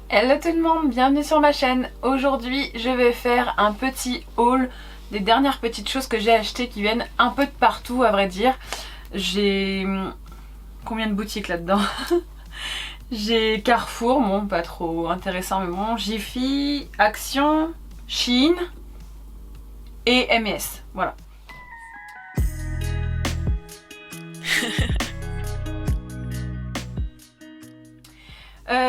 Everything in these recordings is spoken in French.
Hello tout le monde, bienvenue sur ma chaîne. Aujourd'hui je vais faire un petit haul des dernières petites choses que j'ai achetées qui viennent un peu de partout à vrai dire. J'ai... combien de boutiques là-dedans? J'ai Carrefour, bon pas trop intéressant mais bon, Jiffy, Action, Shein et M&S, voilà.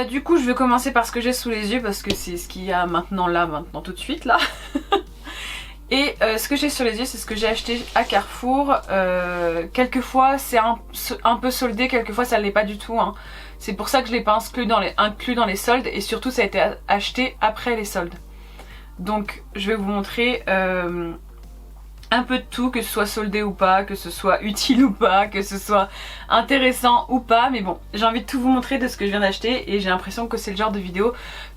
Du coup je vais commencer par ce que j'ai sous les yeux parce que c'est ce qu'il y a maintenant tout de suite là. Et ce que j'ai sur les yeux c'est ce que j'ai acheté à Carrefour. Quelquefois c'est un peu soldé, quelquefois ça ne l'est pas du tout hein. C'est pour ça que je ne l'ai pas inclus dans les soldes et surtout ça a été acheté après les soldes. Donc je vais vous montrer un peu de tout, que ce soit soldé ou pas, que ce soit utile ou pas, que ce soit intéressant ou pas, mais bon, j'ai envie de tout vous montrer de ce que je viens d'acheter et j'ai l'impression que c'est le genre de vidéo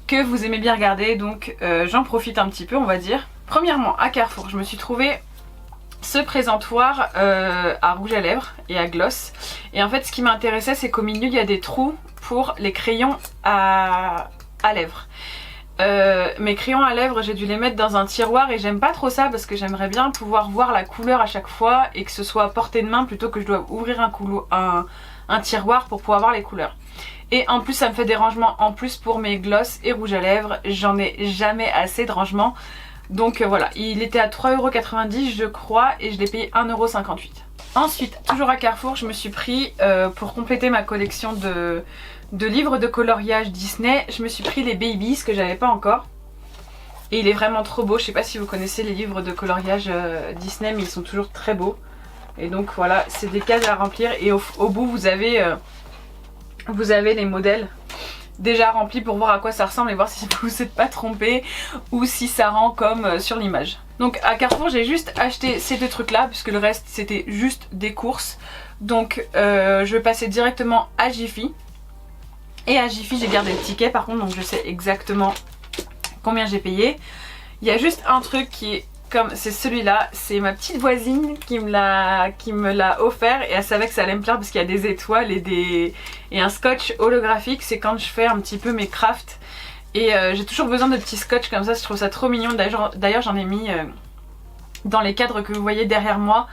que vous aimez bien regarder, donc j'en profite un petit peu on va dire. Premièrement, à Carrefour, je me suis trouvé ce présentoir à rouge à lèvres et à gloss, et en fait ce qui m'intéressait c'est qu'au milieu il y a des trous pour les crayons à lèvres. Mes crayons à lèvres j'ai dû les mettre dans un tiroir et j'aime pas trop ça parce que j'aimerais bien pouvoir voir la couleur à chaque fois et que ce soit à portée de main plutôt que je dois ouvrir un tiroir pour pouvoir voir les couleurs. Et en plus ça me fait des rangements en plus pour mes gloss et rouges à lèvres, j'en ai jamais assez de rangements. Donc voilà, il était à 3,90€ je crois et je l'ai payé 1,58€. Ensuite, toujours à Carrefour, je me suis pris pour compléter ma collection de livres de coloriage Disney, je me suis pris les Babies que j'avais pas encore. Et il est vraiment trop beau, je sais pas si vous connaissez les livres de coloriage Disney mais ils sont toujours très beaux. Et donc voilà, c'est des cases à remplir et au bout vous avez les modèles déjà remplis pour voir à quoi ça ressemble et voir si vous vous êtes pas trompé ou si ça rend comme sur l'image. Donc à Carrefour j'ai juste acheté ces deux trucs là puisque le reste c'était juste des courses. Donc je vais passer directement à Jiffy. Et à Jiffy j'ai gardé le ticket par contre donc je sais exactement combien j'ai payé. Il y a juste un truc qui est comme c'est celui-là, c'est ma petite voisine qui me l'a offert et elle savait que ça allait me plaire parce qu'il y a des étoiles et un scotch holographique, c'est quand je fais un petit peu mes crafts et j'ai toujours besoin de petits scotch comme ça, je trouve ça trop mignon. D'ailleurs j'en ai mis dans les cadres que vous voyez derrière moi.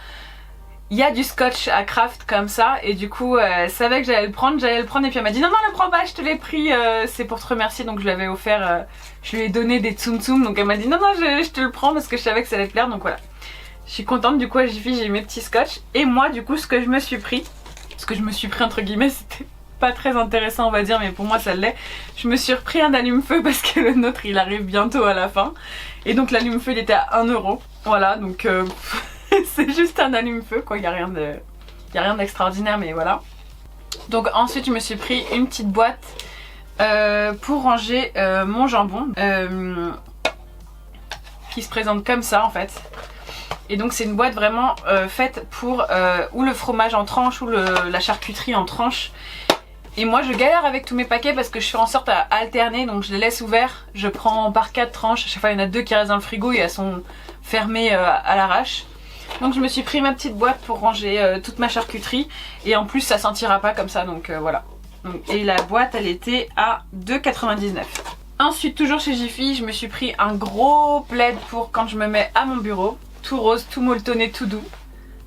Il y a du scotch à craft comme ça et du coup elle savait que j'allais le prendre et puis elle m'a dit non le prends pas, je te l'ai pris, c'est pour te remercier, donc je lui avais offert, je lui ai donné des tsum tsum, donc elle m'a dit non je te le prends parce que je savais que ça allait te plaire, donc voilà. Je suis contente, du coup à Jiffy j'ai mes petits scotch et moi du coup ce que je me suis pris entre guillemets, c'était pas très intéressant on va dire mais pour moi ça l'est, je me suis repris un allume-feu parce que le nôtre il arrive bientôt à la fin et donc l'allume-feu il était à 1€, voilà donc c'est juste un allume-feu quoi, il n'y a rien d'extraordinaire mais voilà. Donc ensuite je me suis pris une petite boîte pour ranger mon jambon qui se présente comme ça en fait. Et donc c'est une boîte vraiment faite pour ou le fromage en tranches ou la charcuterie en tranches. Et moi je galère avec tous mes paquets parce que je fais en sorte à alterner, donc je les laisse ouverts, je prends par 4 tranches, à chaque fois il y en a 2 qui restent dans le frigo et elles sont fermées à l'arrache. Donc je me suis pris ma petite boîte pour ranger toute ma charcuterie et en plus ça sentira pas comme ça donc voilà. Et la boîte elle était à 2,99€. Ensuite toujours chez Jiffy je me suis pris un gros plaid pour quand je me mets à mon bureau, tout rose, tout molletonné, tout doux.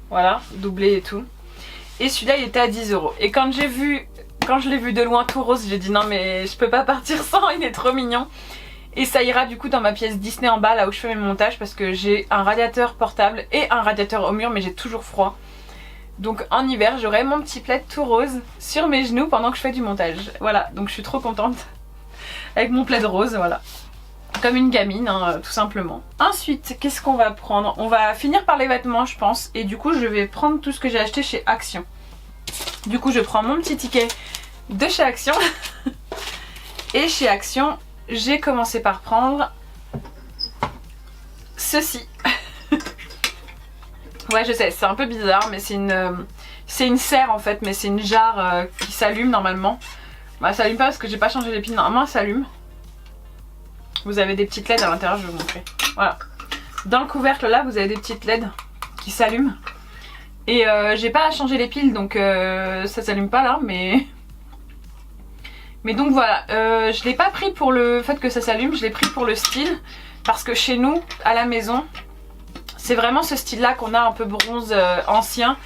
Voilà, doublé et tout. Et celui-là il était à 10€. Et quand je l'ai vu de loin tout rose j'ai dit non mais je peux pas partir sans, il est trop mignon. Et ça ira du coup dans ma pièce Disney en bas là où je fais mes montages parce que j'ai un radiateur portable et un radiateur au mur mais j'ai toujours froid. Donc en hiver j'aurai mon petit plaid tout rose sur mes genoux pendant que je fais du montage. Voilà, donc je suis trop contente avec mon plaid rose, voilà. Comme une gamine hein, tout simplement. Ensuite qu'est-ce qu'on va prendre? On va finir par les vêtements je pense et du coup je vais prendre tout ce que j'ai acheté chez Action. Du coup je prends mon petit ticket de chez Action et chez Action j'ai commencé par prendre ceci. Ouais je sais c'est un peu bizarre mais c'est une serre en fait, mais c'est une jarre qui s'allume normalement. Bah ça s'allume pas parce que j'ai pas changé les piles, normalement ça s'allume. Vous avez des petites LED à l'intérieur, je vais vous montrer. Voilà. Dans le couvercle là vous avez des petites LED qui s'allument. Et j'ai pas à changer les piles donc ça s'allume pas là mais Mais donc voilà, je l'ai pas pris pour le fait que ça s'allume, je l'ai pris pour le style. Parce que chez nous, à la maison, c'est vraiment ce style là qu'on a un peu bronze ancien.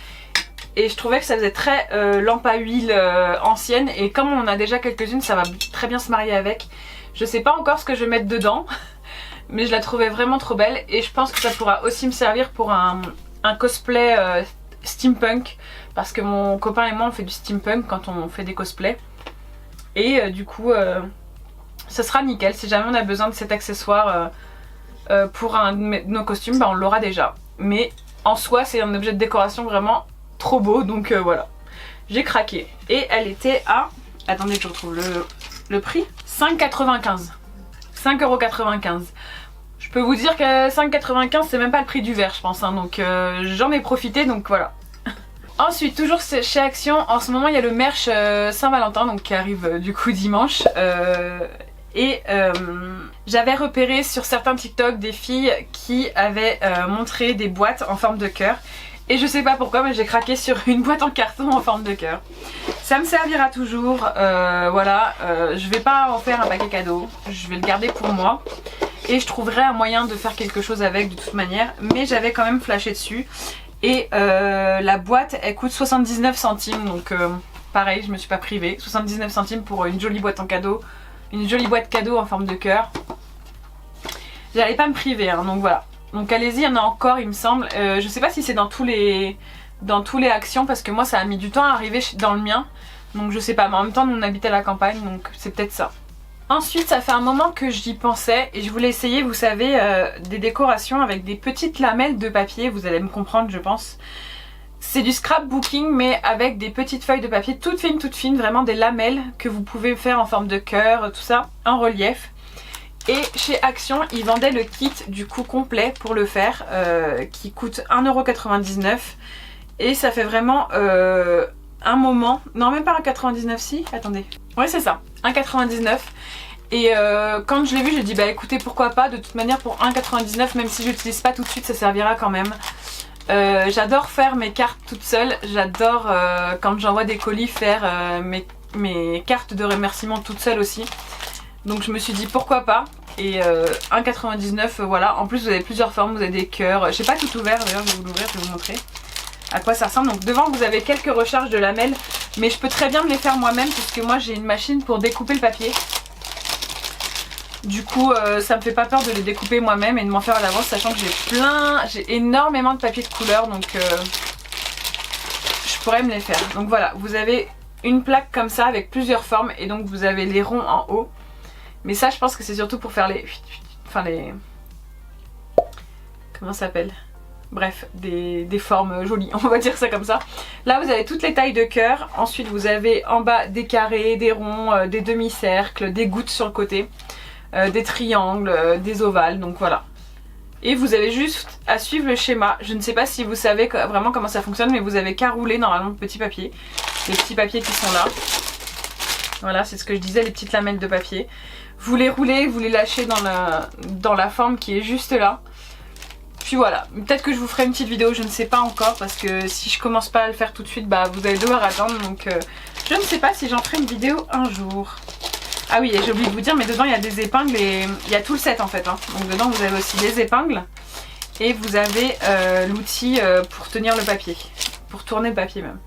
Et je trouvais que ça faisait très lampe à huile ancienne. Et comme on en a déjà quelques-unes, ça va très bien se marier avec. Je sais pas encore ce que je vais mettre dedans. Mais je la trouvais vraiment trop belle. Et je pense que ça pourra aussi me servir pour un cosplay steampunk. Parce que mon copain et moi on fait du steampunk quand on fait des cosplays. Et du coup ça sera nickel. Si jamais on a besoin de cet accessoire pour un de nos costumes, bah on l'aura déjà. Mais en soi c'est un objet de décoration vraiment trop beau. Donc voilà, j'ai craqué. Et elle était à... Attendez que je retrouve le prix. 5,95 5,95 €. Je peux vous dire que 5,95 c'est même pas le prix du verre je pense hein. Donc j'en ai profité, donc voilà. Ensuite, toujours chez Action, en ce moment il y a le merch Saint-Valentin donc qui arrive du coup dimanche. J'avais repéré sur certains TikTok des filles qui avaient montré des boîtes en forme de cœur. Et je sais pas pourquoi mais j'ai craqué sur une boîte en carton en forme de cœur. Ça me servira toujours, voilà, je vais pas en faire un paquet cadeau, je vais le garder pour moi. Et je trouverai un moyen de faire quelque chose avec de toute manière, mais j'avais quand même flashé dessus. Et la boîte elle coûte 79 centimes donc pareil je me suis pas privée. 79 centimes pour une jolie boîte en cadeau, une jolie boîte cadeau en forme de cœur. J'allais pas me priver hein, donc voilà. Donc allez-y, il y en a encore il me semble. Je sais pas si c'est dans tous les Actions parce que moi ça a mis du temps à arriver dans le mien. Donc je sais pas, mais en même temps on habite à la campagne donc c'est peut-être ça. Ensuite ça fait un moment que j'y pensais et je voulais essayer, vous savez, des décorations avec des petites lamelles de papier, vous allez me comprendre je pense. C'est du scrapbooking mais avec des petites feuilles de papier toutes fines, vraiment des lamelles que vous pouvez faire en forme de cœur, tout ça, en relief. Et chez Action ils vendaient le kit du coup complet pour le faire qui coûte 1,99 € et ça fait vraiment un moment, non même pas 1,99 si, attendez, ouais c'est ça, 1,99 €. Et quand je l'ai vu j'ai dit bah écoutez pourquoi pas, de toute manière pour 1,99 € même si je l'utilise pas tout de suite ça servira quand même. J'adore faire mes cartes toute seule, j'adore quand j'envoie des colis faire mes cartes de remerciement toute seule aussi. Donc je me suis dit pourquoi pas. Et 1,99 € voilà, en plus vous avez plusieurs formes, vous avez des cœurs, je sais pas tout ouvert d'ailleurs, je vais vous l'ouvrir, je vais vous montrer à quoi ça ressemble. Donc devant vous avez quelques recharges de lamelles, mais je peux très bien me les faire moi-même puisque moi j'ai une machine pour découper le papier. Du coup ça me fait pas peur de les découper moi-même et de m'en faire à l'avance, sachant que j'ai énormément de papier de couleur, donc je pourrais me les faire. Donc voilà, vous avez une plaque comme ça avec plusieurs formes et donc vous avez les ronds en haut. Mais ça je pense que c'est surtout pour faire les... Comment ça s'appelle? Bref, des formes jolies, on va dire ça comme ça. Là vous avez toutes les tailles de cœur. Ensuite vous avez en bas des carrés, des ronds, des demi-cercles, des gouttes sur le côté, des triangles, des ovales, donc voilà. Et vous avez juste à suivre le schéma. Je ne sais pas si vous savez vraiment comment ça fonctionne, mais vous avez qu'à rouler normalement le petit papier. Les petits papiers qui sont là. Voilà, c'est ce que je disais, les petites lamelles de papier. Vous les roulez, vous les lâchez dans la forme qui est juste là. Puis voilà, peut-être que je vous ferai une petite vidéo, je ne sais pas encore, parce que si je commence pas à le faire tout de suite, bah vous allez devoir attendre. Donc je ne sais pas si j'en ferai une vidéo un jour. Ah oui, et j'ai oublié de vous dire, mais dedans il y a des épingles et il y a tout le set en fait. Hein. Donc dedans vous avez aussi des épingles et vous avez l'outil pour tenir le papier, pour tourner le papier même.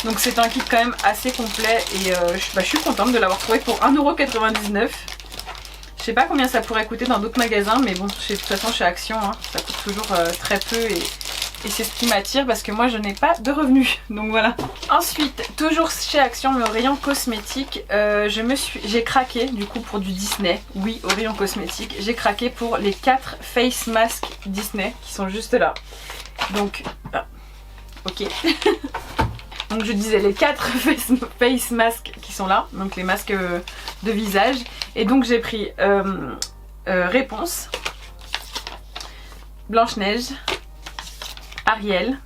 Donc c'est un kit quand même assez complet et je suis contente de l'avoir trouvé pour 1,99 €. Je sais pas combien ça pourrait coûter dans d'autres magasins, mais bon, de toute façon chez Action, hein, ça coûte toujours très peu et c'est ce qui m'attire parce que moi je n'ai pas de revenus, donc voilà. Ensuite, toujours chez Action, mais au rayon cosmétique, j'ai craqué du coup pour du Disney. Oui, au rayon cosmétique, j'ai craqué pour les 4 face masks Disney qui sont juste là. Donc, ok. Donc je disais les 4 face masks qui sont là, donc les masques de visage. Et donc j'ai pris Réponse, Blanche-Neige, Ariel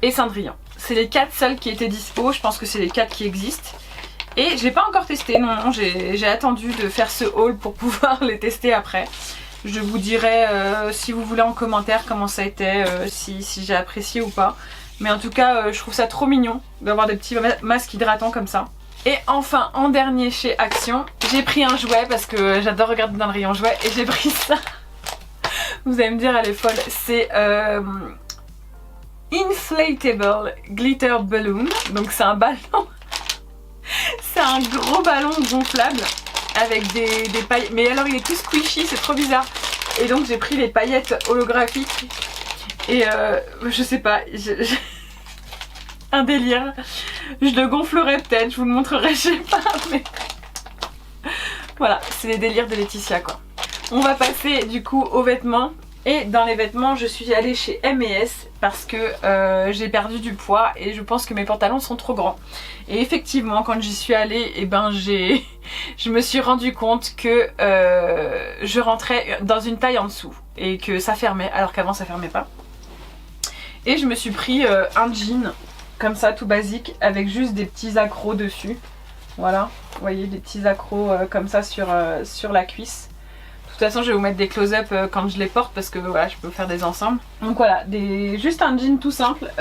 et Cendrillon. C'est les 4 seuls qui étaient dispo, je pense que c'est les 4 qui existent. Et j'ai pas encore testé, non, j'ai attendu de faire ce haul pour pouvoir les tester après. Je vous dirai si vous voulez en commentaire comment ça a été, si j'ai apprécié ou pas. Mais en tout cas je trouve ça trop mignon d'avoir des petits masques hydratants comme ça. Et enfin en dernier chez Action, j'ai pris un jouet parce que j'adore regarder dans le rayon jouet et j'ai pris ça. Vous allez me dire elle est folle, c'est Inflatable Glitter Balloon. Donc c'est un ballon, c'est un gros ballon gonflable avec des paillettes. Mais alors il est tout squishy, c'est trop bizarre. Et donc j'ai pris les paillettes holographiques et je sais pas, un délire. Je le gonflerai peut-être, je vous le montrerai, je sais pas, mais voilà, c'est les délires de Laetitia quoi. On va passer du coup aux vêtements. Et dans les vêtements, je suis allée chez M&S parce que j'ai perdu du poids et je pense que mes pantalons sont trop grands. Et effectivement, quand j'y suis allée, eh ben, je me suis rendu compte que je rentrais dans une taille en dessous et que ça fermait alors qu'avant ça fermait pas. Et je me suis pris un jean comme ça tout basique avec juste des petits accros dessus. Voilà, vous voyez des petits accros comme ça sur la cuisse. De toute façon je vais vous mettre des close-up quand je les porte parce que voilà je peux faire des ensembles. Donc voilà, juste un jean tout simple.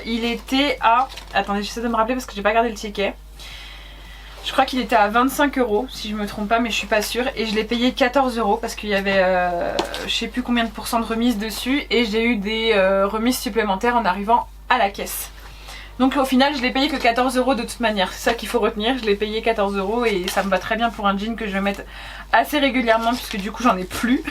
Il était à... Attendez, j'essaie de me rappeler parce que j'ai pas regardé le ticket. Je crois qu'il était à 25 € si je me trompe pas, mais je suis pas sûre. Et je l'ai payé 14 € parce qu'il y avait je sais plus combien de pourcents de remise dessus. Et j'ai eu des remises supplémentaires en arrivant à la caisse. Donc au final je l'ai payé que 14 € de toute manière, c'est ça qu'il faut retenir, je l'ai payé 14 € et ça me va très bien pour un jean que je vais mettre assez régulièrement puisque du coup j'en ai plus,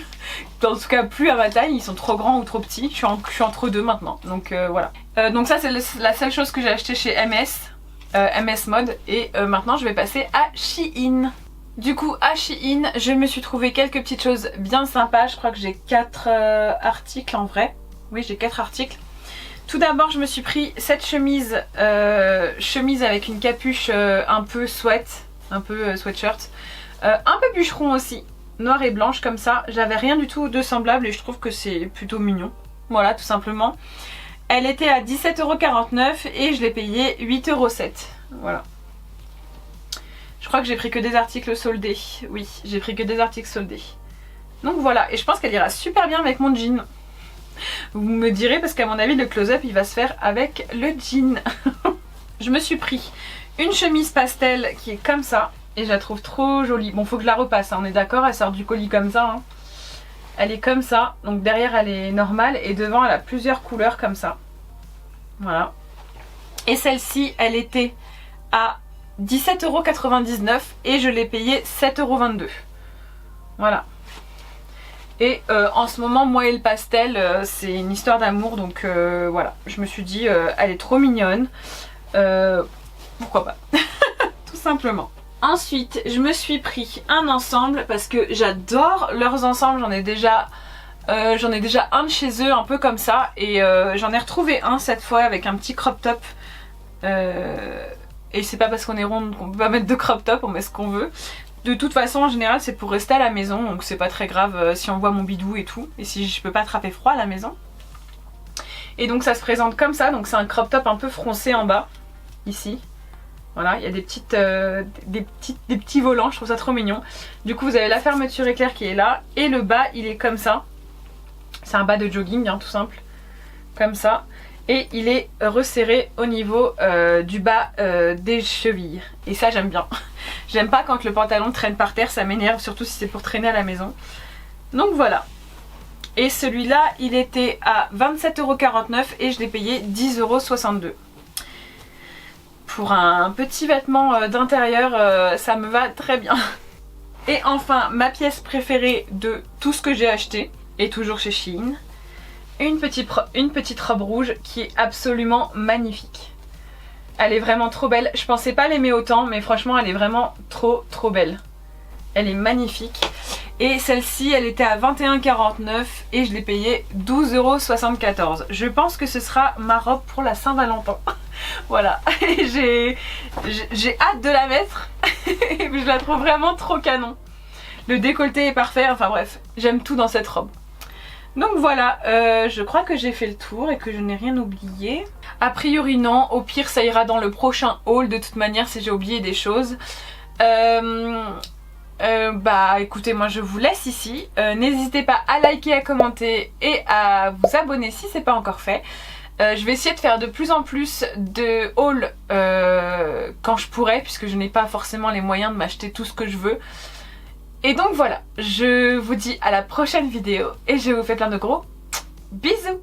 en tout cas plus à ma taille, ils sont trop grands ou trop petits, je suis entre deux maintenant, donc voilà. Donc ça c'est la seule chose que j'ai acheté chez MS Mode et maintenant je vais passer à Shein. Du coup à Shein je me suis trouvé quelques petites choses bien sympas, je crois que j'ai 4 articles en vrai, oui j'ai 4 articles. Tout d'abord je me suis pris cette chemise avec une capuche un peu sweat, un peu sweatshirt, un peu bûcheron aussi, noire et blanche comme ça. J'avais rien du tout de semblable et je trouve que c'est plutôt mignon. Voilà tout simplement. Elle était à 17,49 € et je l'ai payé 8,07 €. Voilà. Je crois que j'ai pris que des articles soldés. Oui, j'ai pris que des articles soldés. Donc voilà, et je pense qu'elle ira super bien avec mon jean. Vous me direz parce qu'à mon avis le close-up il va se faire avec le jean. Je me suis pris une chemise pastel qui est comme ça et je la trouve trop jolie. Bon faut que je la repasse hein, on est d'accord, elle sort du colis comme ça hein. Elle est comme ça, donc derrière elle est normale et devant elle a plusieurs couleurs comme ça. Voilà. Et celle-ci elle était à 17,99 € et je l'ai payée 7,22 €. Voilà. Et en ce moment moi et le pastel c'est une histoire d'amour donc voilà, je me suis dit elle est trop mignonne, pourquoi pas. Tout simplement. Ensuite je me suis pris un ensemble parce que j'adore leurs ensembles, j'en ai déjà un de chez eux un peu comme ça et j'en ai retrouvé un cette fois avec un petit crop top et c'est pas parce qu'on est ronde qu'on peut pas mettre de crop top, on met ce qu'on veut. De toute façon en général c'est pour rester à la maison donc c'est pas très grave si on voit mon bidou et tout et si je peux pas attraper froid à la maison. Et donc ça se présente comme ça, donc c'est un crop top un peu froncé en bas ici. Voilà, il y a des petits volants, je trouve ça trop mignon. Du coup vous avez la fermeture éclair qui est là et le bas il est comme ça. C'est un bas de jogging hein, tout simple, comme ça. Et il est resserré au niveau du bas des chevilles. Et ça j'aime bien. J'aime pas quand le pantalon traîne par terre, ça m'énerve, surtout si c'est pour traîner à la maison. Donc voilà. Et celui-là, il était à 27,49 € et je l'ai payé 10,62 €. Pour un petit vêtement d'intérieur, ça me va très bien. Et enfin, ma pièce préférée de tout ce que j'ai acheté, et toujours chez Shein, une petite robe rouge qui est absolument magnifique. Elle est vraiment trop belle. Je pensais pas l'aimer autant, mais franchement elle est vraiment trop belle. Elle est magnifique. Et celle-ci elle était à 21,49 € et je l'ai payée 12,74 €. Je pense que ce sera ma robe pour la Saint-Valentin. Voilà, j'ai hâte de la mettre. Je la trouve vraiment trop canon. Le décolleté est parfait, enfin bref, j'aime tout dans cette robe. Donc voilà, je crois que j'ai fait le tour et que je n'ai rien oublié. A priori non, au pire ça ira dans le prochain haul de toute manière si j'ai oublié des choses. Bah écoutez, moi je vous laisse ici. N'hésitez pas à liker, à commenter et à vous abonner si c'est pas encore fait. Je vais essayer de faire de plus en plus de hauls quand je pourrai, puisque je n'ai pas forcément les moyens de m'acheter tout ce que je veux. Et donc voilà, je vous dis à la prochaine vidéo et je vous fais plein de gros bisous.